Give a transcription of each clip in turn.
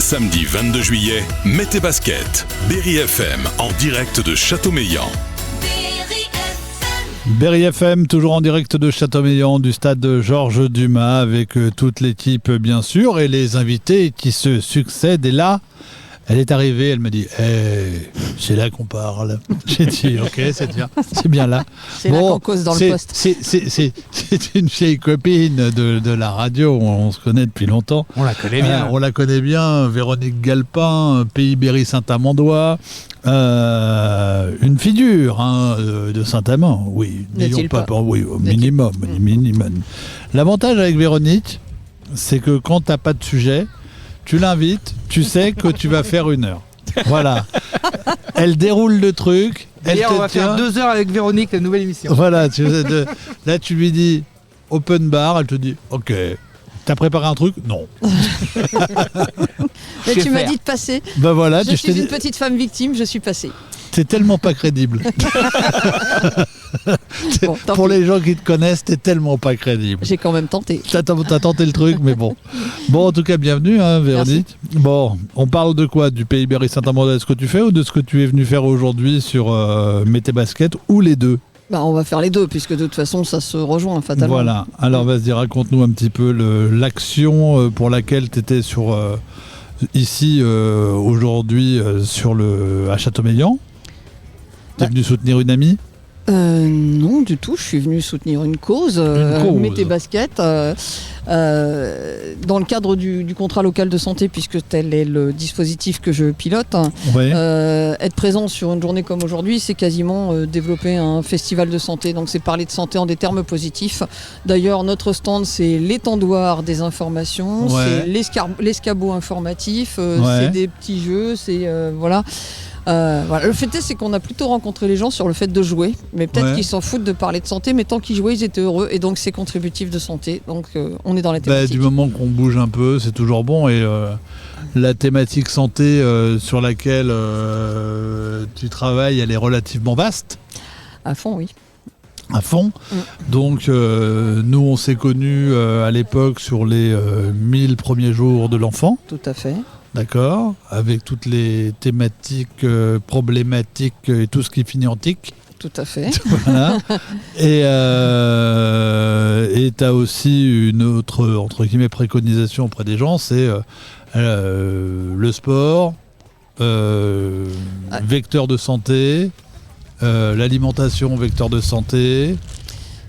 Samedi 22 juillet, mets tes baskets. Berry FM en direct de Châteaumeillan. Berry FM, toujours en direct de Châteaumeillan, du stade Georges Dumas, avec toute l'équipe bien sûr, et les invités qui se succèdent. Et là, elle est arrivée, elle me dit c'est là qu'on parle. J'ai dit ok, c'est bien là. C'est là qu'on cause dans le poste. C'est une vieille copine de la radio, on se connaît depuis longtemps. On la connaît bien. On la connaît bien, Véronique Galpin, Pays Berry Saint-Amandois. Une figure de Saint-Amand, oui, n'ayons pas peur, oui, au minimum. L'avantage avec Véronique, c'est que quand t'as pas de sujet, tu l'invites, tu sais que tu vas faire 1 heure. Voilà. Elle déroule le truc. D'ailleurs, on va faire 2 heures avec Véronique, la nouvelle émission. Voilà. Là, tu lui dis open bar, elle te dit ok. T'as préparé un truc ? Non. Mais tu m'as dit de passer. Ben voilà, je suis une petite femme victime, je suis passée. C'est tellement pas crédible. Bon, pour les gens qui te connaissent, t'es tellement pas crédible. J'ai quand même tenté. T'as tenté le truc, mais bon. Bon, en tout cas, bienvenue, Véronique. Merci. Bon, on parle de quoi ? Du Pays Berry Saint-Amandois, de ce que tu fais, ou de ce que tu es venu faire aujourd'hui sur Mets tes baskets, ou les deux ? On va faire les deux, puisque de toute façon, ça se rejoint fatalement. Voilà. Alors, vas-y, raconte-nous un petit peu l'action pour laquelle tu étais ici aujourd'hui à Châteaumeillan. Tu es venu soutenir une amie ? Non, du tout. Je suis venu soutenir une cause. Mets tes baskets. Dans le cadre du contrat local de santé, puisque tel est le dispositif que je pilote, ouais. Être présent sur une journée comme aujourd'hui, c'est quasiment développer un festival de santé. Donc c'est parler de santé en des termes positifs. D'ailleurs, notre stand, c'est l'étendoir des informations, ouais. C'est l'escabeau informatif, ouais. C'est des petits jeux, c'est voilà. Voilà. Le fait est, c'est qu'on a plutôt rencontré les gens sur le fait de jouer, mais peut-être qu'ils s'en foutent de parler de santé, mais tant qu'ils jouaient, ils étaient heureux, et donc c'est contributif de santé, donc on est dans les thématiques. Du moment qu'on bouge un peu, c'est toujours bon, et la thématique santé sur laquelle tu travailles, elle est relativement vaste. À fond, oui. À fond. Donc nous on s'est connus à l'époque sur les 1000 premiers jours de l'enfant. Tout à fait. D'accord, avec toutes les thématiques problématiques et tout ce qui finit en tic. Tout à fait. Voilà. Et tu as aussi une autre entre guillemets préconisation auprès des gens, c'est le sport, vecteur de santé, l'alimentation vecteur de santé.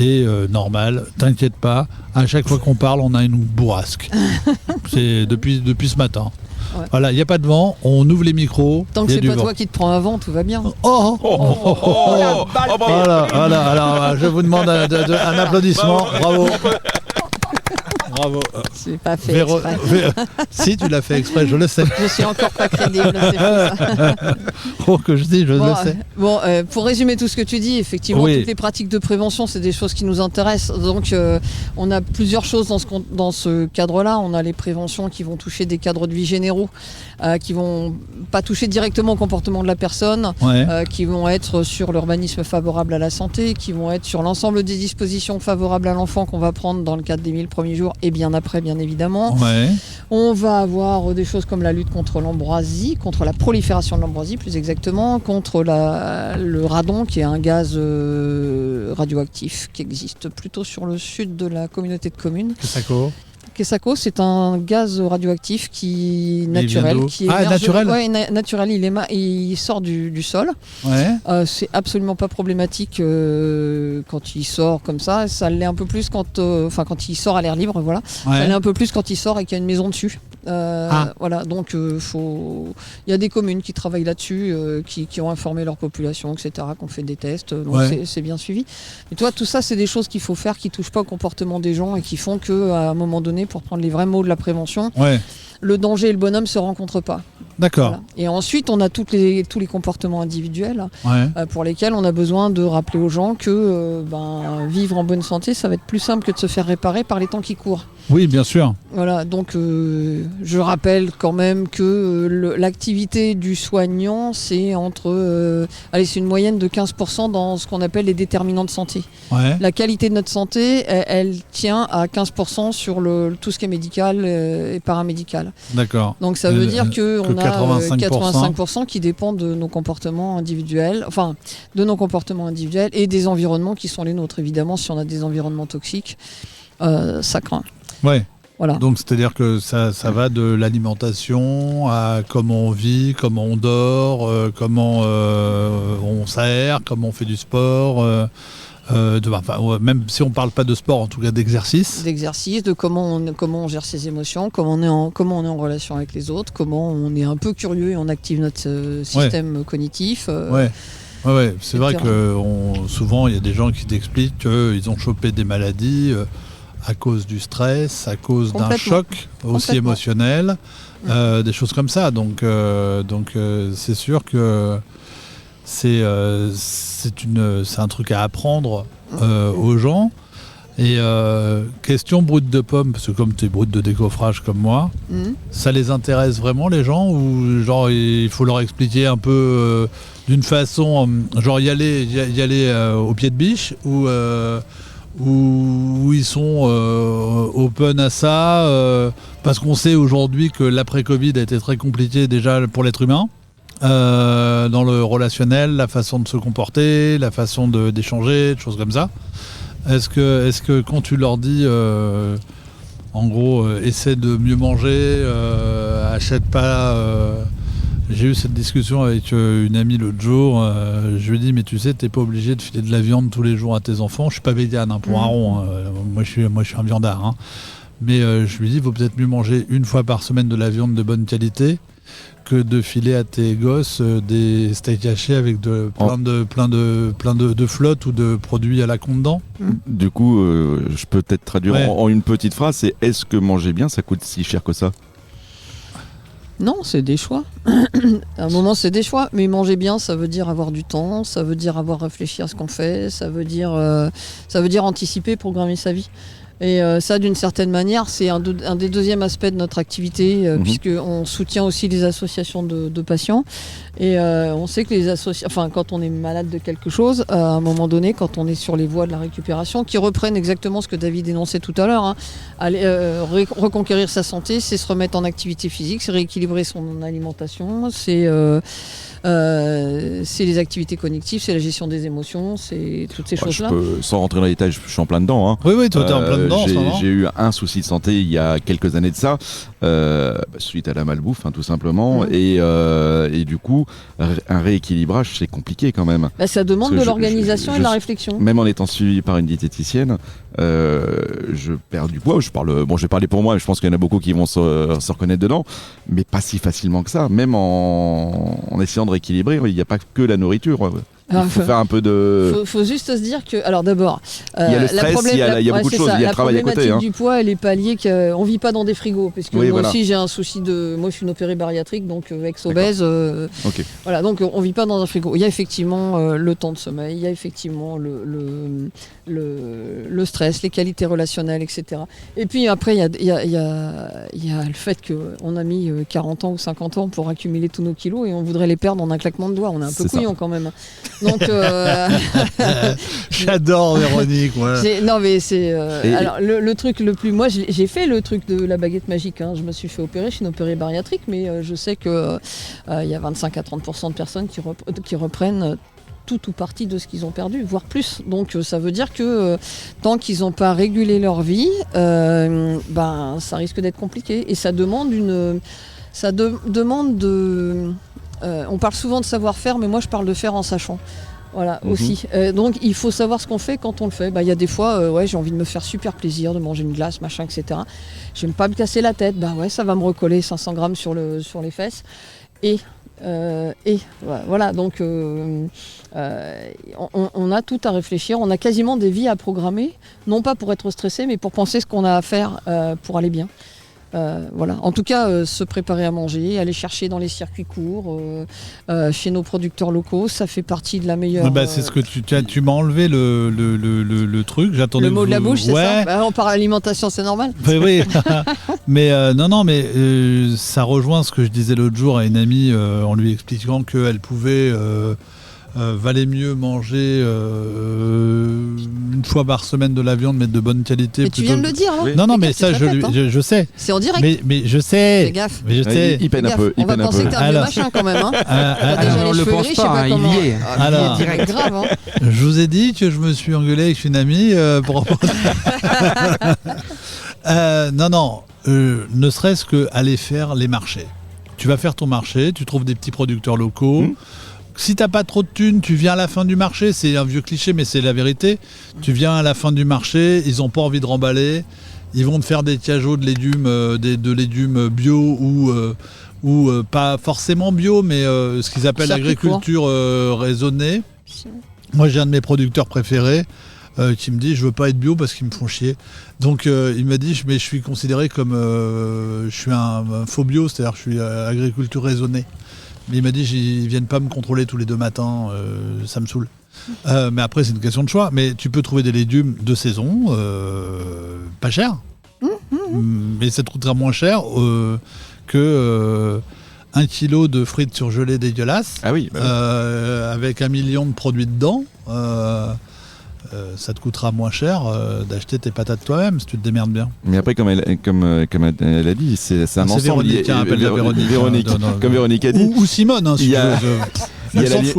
Et normal, t'inquiète pas, à chaque fois qu'on parle, on a une bourrasque. C'est depuis ce matin. Ouais. Voilà, il n'y a pas de vent, on ouvre les micros. Tant que c'est pas toi qui te prends un vent, tout va bien. Voilà, alors je vous demande un applaudissement, bravo. Bravo. C'est pas fait exprès. Si, tu l'as fait exprès, je le sais. Je suis encore pas crédible, c'est ça. Oh, que je dis, je le sais. Bon, pour résumer tout ce que tu dis, effectivement, oui. Toutes les pratiques de prévention, c'est des choses qui nous intéressent. Donc, on a plusieurs choses dans ce cadre-là. On a les préventions qui vont toucher des cadres de vie généraux, qui vont pas toucher directement au comportement de la personne, ouais. Qui vont être sur l'urbanisme favorable à la santé, qui vont être sur l'ensemble des dispositions favorables à l'enfant qu'on va prendre dans le cadre des 1000 premiers jours et bien après, bien évidemment. Ouais. On va avoir des choses comme la lutte contre l'ambroisie, contre la prolifération de l'ambroisie plus exactement, contre le radon qui est un gaz radioactif qui existe plutôt sur le sud de la communauté de communes. Kessako, c'est un gaz radioactif naturel. Naturel. Oui, naturel, il sort du sol. Ouais. C'est absolument pas problématique quand il sort comme ça. Ça l'est un peu plus quand il sort à l'air libre, voilà. Ouais. Ça l'est un peu plus quand il sort et qu'il y a une maison dessus. Voilà, donc il y a des communes qui travaillent là-dessus, qui ont informé leur population, etc., qu'on fait des tests, donc ouais. c'est bien suivi. Mais toi, tout ça, c'est des choses qu'il faut faire qui touchent pas au comportement des gens et qui font qu'à un moment donné, pour prendre les vrais mots de la prévention, ouais. Le danger et le bonhomme se rencontrent pas. D'accord. Voilà. Et ensuite, on a tous les comportements individuels pour lesquels on a besoin de rappeler aux gens que vivre en bonne santé, ça va être plus simple que de se faire réparer par les temps qui courent. Oui, bien sûr. Voilà, donc je rappelle quand même que l'activité du soignant, c'est c'est une moyenne de 15% dans ce qu'on appelle les déterminants de santé. Ouais. La qualité de notre santé, elle tient à 15% sur tout ce qui est médical et paramédical. D'accord. Donc ça veut dire qu'on a 85%. 85% qui dépendent de nos comportements individuels, et des environnements qui sont les nôtres. Évidemment, si on a des environnements toxiques, ça craint. Ouais. Voilà. Donc c'est-à-dire que ça va de l'alimentation à comment on vit, comment on dort, comment on s'aère, comment on fait du sport, même si on ne parle pas de sport, en tout cas d'exercice. D'exercice, de comment on gère ses émotions, comment on est en relation avec les autres, comment on est un peu curieux et on active notre système cognitif. Ouais, c'est vrai que souvent il y a des gens qui t'expliquent qu'ils ont chopé des maladies à cause du stress, à cause d'un choc aussi émotionnel, des choses comme ça. Donc c'est sûr que c'est un truc à apprendre aux gens. Et question brute de pomme, parce que comme tu es brute de décoffrage comme moi, ça les intéresse vraiment les gens, ou genre il faut leur expliquer un peu d'une façon, genre y aller au pied de biche, où ils sont open à ça, parce qu'on sait aujourd'hui que l'après-Covid a été très compliqué déjà pour l'être humain, dans le relationnel, la façon de se comporter, la façon d'échanger, des choses comme ça. Est-ce que quand tu leur dis, en gros, essaie de mieux manger, achète pas... J'ai eu cette discussion avec une amie l'autre jour. Je lui ai dit, mais tu sais, t'es pas obligé de filer de la viande tous les jours à tes enfants. Je suis pas végane pour un rond. Moi, je suis un viandard. Mais je lui ai dit, il vaut peut-être mieux manger une fois par semaine de la viande de bonne qualité que de filer à tes gosses des steaks hachés avec plein de flotte ou de produits à la con dedans. Du coup, je peux peut-être traduire en une petite phrase, c'est est-ce que manger bien, ça coûte si cher que ça ? Non, c'est des choix. À un moment, c'est des choix. Mais manger bien, ça veut dire avoir du temps, ça veut dire avoir réfléchi à ce qu'on fait, ça veut dire anticiper, programmer sa vie. Et ça, d'une certaine manière, c'est un des deuxièmes aspects de notre activité, puisqu'on soutient aussi les associations de patients. Et on sait que quand on est malade de quelque chose, à un moment donné, quand on est sur les voies de la récupération, qui reprennent exactement ce que David énonçait tout à l'heure, reconquérir sa santé, c'est se remettre en activité physique, c'est rééquilibrer son alimentation, c'est les activités cognitives, c'est la gestion des émotions, c'est toutes ces choses-là. Sans rentrer dans les détails, je suis en plein dedans. Oui, toi t'es en plein dedans en ce moment. J'ai eu un souci de santé il y a quelques années de ça, suite à la malbouffe, tout simplement. Et du coup, un rééquilibrage, c'est compliqué quand même. Ça demande de l'organisation et de la réflexion. Même en étant suivi par une diététicienne, je perds du poids. Je vais parler pour moi, je pense qu'il y en a beaucoup qui vont se reconnaître dedans, mais pas si facilement que ça. Même en essayant de rééquilibrer, il n'y a pas que la nourriture. Il faut faire un peu de... faut juste se dire que... Alors d'abord... il y a le stress, il y a beaucoup de choses, il y a le travail à côté. La problématique du poids, elle est palliée qu'on ne vit pas dans des frigos. Parce que aussi, j'ai un souci de... Moi, je suis une opérée bariatrique, donc ex-obèse. Voilà, donc on ne vit pas dans un frigo. Il y a effectivement le temps de sommeil, il y a effectivement le stress, les qualités relationnelles, etc. Et puis après, il y a le fait qu'on a mis 40 ans ou 50 ans pour accumuler tous nos kilos et on voudrait les perdre en un claquement de doigts. On est un peu couillon quand même. Donc, j'adore Véronique. Voilà. Non mais c'est alors le truc le plus, moi j'ai fait le truc de la baguette magique. Je me suis fait opérer, je suis une opérée bariatrique, mais je sais que il y a 25 à 30% de personnes qui reprennent tout ou partie de ce qu'ils ont perdu, voire plus. Donc ça veut dire que tant qu'ils n'ont pas régulé leur vie, ça risque d'être compliqué et ça demande on parle souvent de savoir-faire, mais moi je parle de faire en sachant. Voilà, aussi. Donc il faut savoir ce qu'on fait quand on le fait. Il y a des fois, j'ai envie de me faire super plaisir, de manger une glace, machin, etc. J'aime pas me casser la tête. Ça va me recoller 500 grammes sur les fesses. Et voilà, donc on a tout à réfléchir. On a quasiment des vies à programmer, non pas pour être stressé, mais pour penser ce qu'on a à faire pour aller bien. Voilà. En tout cas, se préparer à manger, aller chercher dans les circuits courts, chez nos producteurs locaux, ça fait partie de la meilleure. C'est ce que tu m'as enlevé le truc. J'attendais le mot de la bouche, c'est ouais. ça. On parle alimentation, c'est normal. Oui. Mais mais ça rejoint ce que je disais l'autre jour à une amie en lui expliquant qu'elle pouvait. Valait mieux manger une fois par semaine de la viande, mais de bonne qualité. Mais tu viens de le dire, là. Oui. Non, mais ça, je sais. C'est en direct. Mais je sais. Fais gaffe. Mais je sais. Il peine un peu. On va penser que t'as un vieux machin quand même. On le pense pas, il y est. Alors, il est direct. Grave, hein. Je vous ai dit que je me suis engueulé avec une amie pour ne serait-ce qu'aller faire les marchés. Tu vas faire ton marché, tu trouves des petits producteurs locaux. Si t'as pas trop de thunes, tu viens à la fin du marché. C'est un vieux cliché, mais c'est la vérité. Tu viens à la fin du marché, ils ont pas envie de remballer. Ils vont te faire des cajots de légumes, de légumes bio ou pas forcément bio, mais ce qu'ils appellent l'agriculture raisonnée. Moi, j'ai un de mes producteurs préférés qui me dit je veux pas être bio parce qu'ils me font chier. Donc il m'a dit mais je suis considéré comme je suis un faux bio, c'est-à-dire je suis agriculture raisonnée. Mais il m'a dit ils viennent pas me contrôler tous les 2 matins, ça me saoule. Mais après c'est une question de choix. Mais tu peux trouver des légumes de saison, pas cher, mais ça te coûtera moins cher que 1 kilo de frites surgelées dégueulasses, avec 1 million de produits dedans. Ça te coûtera moins cher d'acheter tes patates toi-même si tu te démerdes bien. Mais après, comme elle a dit, c'est un ensemble. Véronique, Véronique, comme Véronique a dit. Ou Simone, si tu veux.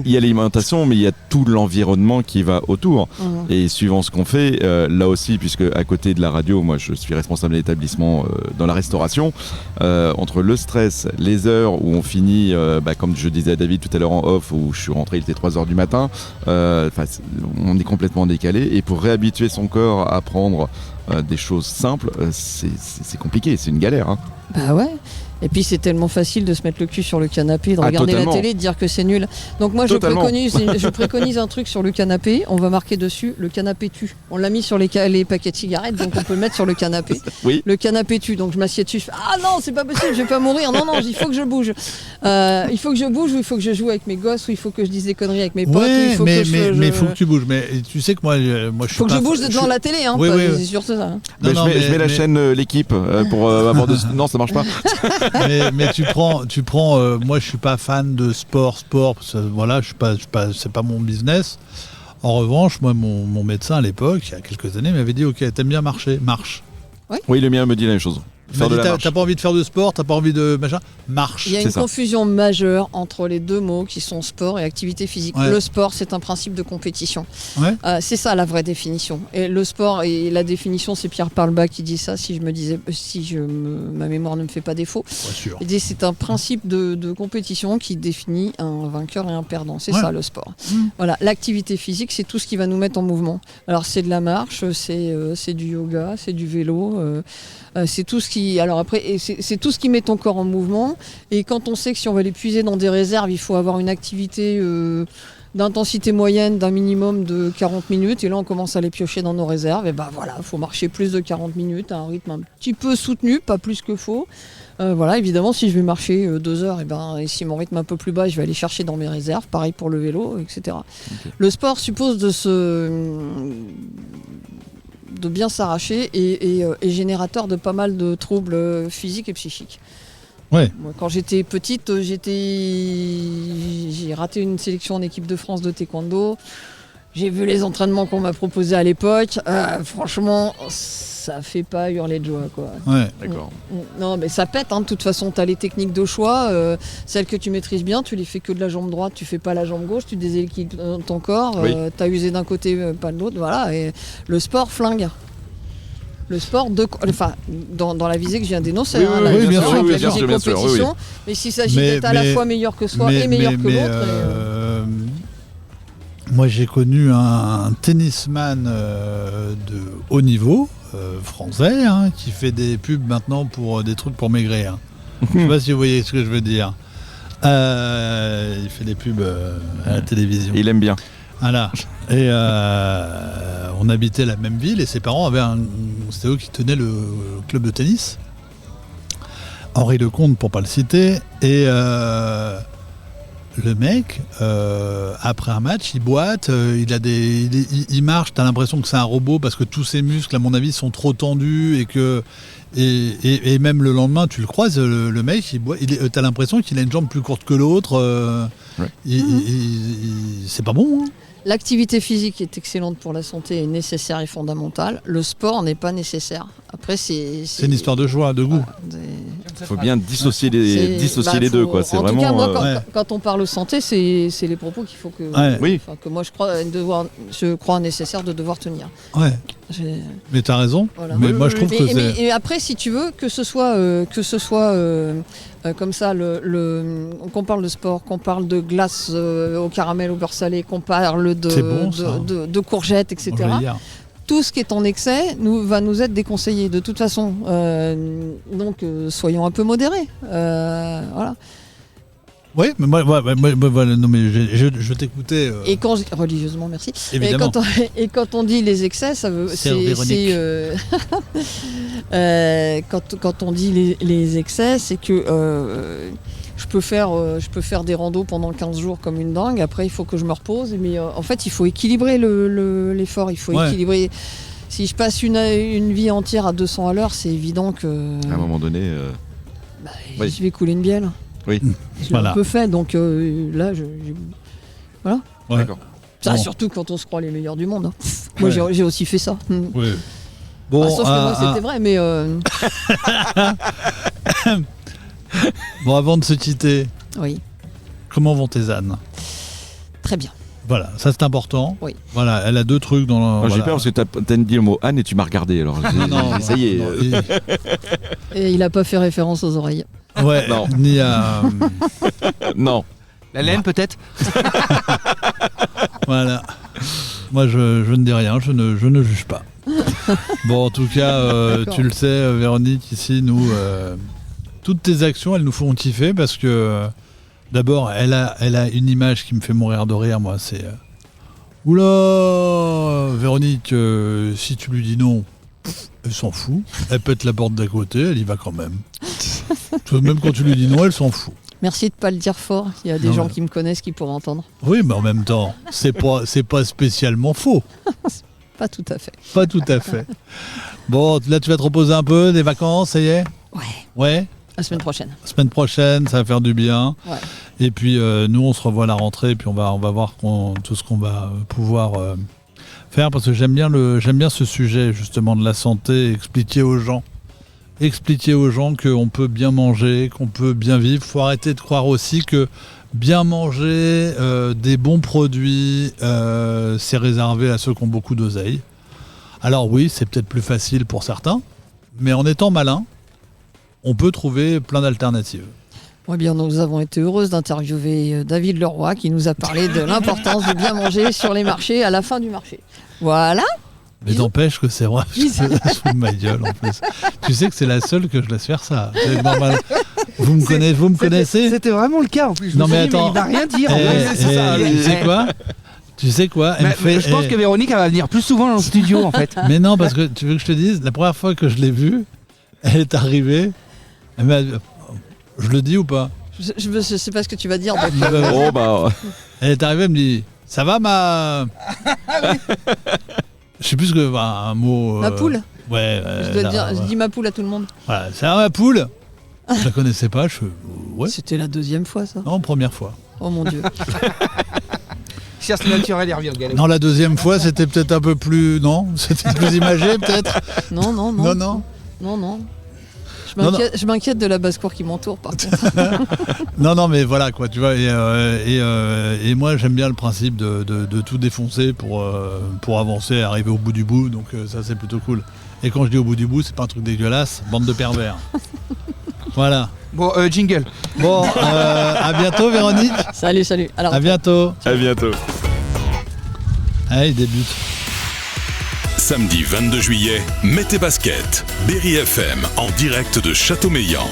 Il y a l'alimentation, mais il y a tout l'environnement qui va autour. Et suivant ce qu'on fait, là aussi, puisque à côté de la radio, moi je suis responsable d'établissement dans la restauration, entre le stress, les heures où on finit, comme je disais à David tout à l'heure en off, où je suis rentré, il était 3h du matin, on est complètement décalé. Et pour réhabituer son corps à prendre des choses simples, c'est compliqué, c'est une galère. Hein. Bah ouais. Et puis c'est tellement facile de se mettre le cul sur le canapé, de regarder la télé, de dire que c'est nul. Donc moi je préconise un truc sur le canapé, on va marquer dessus le canapé tue. On l'a mis sur les paquets de cigarettes, donc on peut le mettre sur le canapé. Oui. Le canapé tue, donc je m'assieds dessus, je fais ah non c'est pas possible, je vais pas mourir, non il faut que je bouge. Il faut que je bouge, ou il faut que je joue avec mes gosses, ou il faut que je dise des conneries avec mes potes, il faut mais il faut que tu bouges. Mais tu sais que moi je suis faut que je bouge devant la télé, hein, c'est sûr ça. Hein. Je mets la chaîne l'équipe pour avoir de... Non ça marche pas. mais tu prends moi je suis pas fan de sport voilà, je suis pas c'est pas mon business. En revanche, moi mon médecin à l'époque, il y a quelques années, m'avait dit OK, t'aimes bien marcher, marche. Oui, le mien me dit la même chose. T'as pas envie de faire de sport, t'as pas envie de machin, marche. Il y a une confusion majeure entre les deux mots qui sont sport et activité physique. Le sport, c'est un principe de compétition. C'est ça la vraie définition. Et le sport, et la définition, c'est Pierre Parlebas qui dit ça, ma mémoire ne me fait pas défaut. Il dit c'est un principe de compétition qui définit un vainqueur et un perdant. C'est ça le sport. Voilà, l'activité physique, c'est tout ce qui va nous mettre en mouvement. Alors c'est de la marche, c'est du yoga, c'est du vélo, c'est tout ce qui c'est tout ce qui met ton corps en mouvement. Et quand on sait que si on va les puiser dans des réserves, il faut avoir une activité d'intensité moyenne d'un minimum de 40 minutes. Et là, on commence à les piocher dans nos réserves. Et voilà, il faut marcher plus de 40 minutes à un rythme un petit peu soutenu, pas plus que faut. Évidemment, si je vais marcher 2 heures, et si mon rythme est un peu plus bas, je vais aller chercher dans mes réserves. Pareil pour le vélo, etc. Okay. Le sport suppose de bien s'arracher et générateur de pas mal de troubles physiques et psychiques. Ouais. Moi, quand j'étais petite, j'ai raté une sélection en équipe de France de taekwondo. J'ai vu les entraînements qu'on m'a proposés à l'époque. Franchement, ça fait pas hurler de joie, quoi. Ouais, d'accord. Non, mais ça pète, hein. De toute façon, t'as les techniques de choix. Celles que tu maîtrises bien, tu les fais que de la jambe droite, tu fais pas la jambe gauche, tu déséquilibres ton corps. T'as usé d'un côté, pas de l'autre. Voilà. Et le sport flingue. Le sport dans la visée que je viens d'énoncer, bien sûr, compétition. Mais s'il s'agit d'être à la fois meilleur que soi et meilleur que l'autre. Moi, j'ai connu un tennisman de haut niveau, français, qui fait des pubs maintenant pour des trucs pour maigrir. Je ne sais pas si vous voyez ce que je veux dire. Il fait des pubs à la télévision. Il aime bien. Voilà. Et on habitait la même ville et ses parents avaient c'était eux qui tenaient le club de tennis. Henri Lecomte pour pas le citer, et le mec, après un match, il boite, il marche, t'as l'impression que c'est un robot parce que tous ses muscles, à mon avis, sont trop tendus et même le lendemain, tu le croises, le mec, t'as l'impression qu'il a une jambe plus courte que l'autre. C'est pas bon. Hein. L'activité physique est excellente pour la santé et nécessaire et fondamentale. Le sport n'est pas nécessaire. Après, c'est une histoire de joie, de goût. Il faut bien dissocier les deux. Quoi. C'est en vraiment, tout cas, moi, quand on parle santé, c'est les propos qu'il faut que, que moi je crois nécessaire de devoir tenir. Ouais. Mais t'as raison. Voilà. Mais moi, je trouve que c'est... Et après, si tu veux, que ce soit comme ça, qu'on parle de sport, qu'on parle de glace au caramel, au beurre salé, qu'on parle de courgettes, etc. Tout ce qui est en excès va nous être déconseillé de toute façon. Donc soyons un peu modérés. Voilà. Oui, mais moi non, mais je t'écoutais. Et religieusement, merci. Évidemment. Et quand on dit les excès, ça veut. Quand on dit les excès, c'est que je peux faire des randos pendant 15 jours comme une dingue. Après, il faut que je me repose. Mais en fait, il faut équilibrer l'effort. Il faut équilibrer. Si je passe une vie entière à 200 à l'heure, c'est évident que. À un moment donné. Je vais couler une bielle. Oui. Je l'ai un peu fait, donc là, voilà. Ouais. D'accord. Ça, surtout quand on se croit les meilleurs du monde. Hein. Moi, j'ai aussi fait ça. Oui. Bon, sauf que moi, c'était vrai, mais... Bon, avant de se quitter, oui. Comment vont tes ânes ? Très bien. Voilà, ça c'est important. Oui. Voilà, elle a 2 trucs dans le... J'ai peur parce que t'as dit le mot âne et tu m'as regardé, alors ça y est. Et il a pas fait référence aux oreilles. Ouais, non. Ni à... non. La laine peut-être. Voilà. Moi je ne dis rien, je ne juge pas. Bon, en tout cas, tu le sais, Véronique, ici, nous, toutes tes actions, elles nous font kiffer parce que, d'abord, elle a une image qui me fait mourir de rire, moi, c'est... Oula, Véronique, si tu lui dis non, elle s'en fout. Elle pète la porte d'à côté, elle y va quand même. Même quand tu lui dis non, elle s'en fout. Merci de ne pas le dire fort. Il y a des gens qui me connaissent qui pourraient entendre. Oui, mais en même temps, c'est pas spécialement faux. Pas tout à fait. Pas tout à fait. Bon, là, tu vas te reposer un peu, des vacances, ça y est ? Ouais. La semaine prochaine. La semaine prochaine, ça va faire du bien. Ouais. Et puis, nous, on se revoit à la rentrée, et puis on va voir tout ce qu'on va pouvoir faire, parce que j'aime bien ce sujet, justement, de la santé, expliquer aux gens qu'on peut bien manger, qu'on peut bien vivre. Il faut arrêter de croire aussi que bien manger des bons produits, c'est réservé à ceux qui ont beaucoup d'oseille. Alors oui, c'est peut-être plus facile pour certains, mais en étant malin, on peut trouver plein d'alternatives. Eh bien, nous avons été heureuses d'interviewer David Leroy qui nous a parlé de l'importance de bien manger sur les marchés à la fin du marché. Voilà. Mais n'empêche que c'est vrai, je se fous de ma gueule en plus. Tu sais que c'est la seule que je laisse faire ça. C'est normal. Vous me connaissez ? C'était vraiment le cas en plus. Non mais attends. Il va rien dire. Tu sais quoi je pense que Véronique elle va venir plus souvent dans le studio en fait. Mais non, parce que tu veux que je te dise, la première fois que je l'ai vue, elle est arrivée. Je le dis ou pas ? Je sais pas ce que tu vas dire. Elle est arrivée, elle me dit « Ça va ma... » Je sais plus ce que... un mot... Ma poule ? Ouais. Je dis ma poule à tout le monde. Voilà, ça va ma poule ? Je la connaissais pas, ouais. C'était la 2e fois ça ? Non, première fois. Oh mon Dieu. Chasse naturelle et revient au galop. Non, la 2e fois, c'était peut-être un peu plus... Non ? C'était plus imagé, peut-être ? Non. Non. Je m'inquiète de la basse-cour qui m'entoure, par contre. Non, mais voilà, quoi, tu vois. Et moi, j'aime bien le principe de tout défoncer pour avancer, arriver au bout du bout. Donc, ça, c'est plutôt cool. Et quand je dis au bout du bout, c'est pas un truc dégueulasse. Bande de pervers. Voilà. Bon, jingle. Bon, à bientôt, Véronique. Salut. À bientôt. À bientôt. Allez, il débute. Samedi 22 juillet, Mets tes baskets. Berry FM en direct de Châteaumeillan.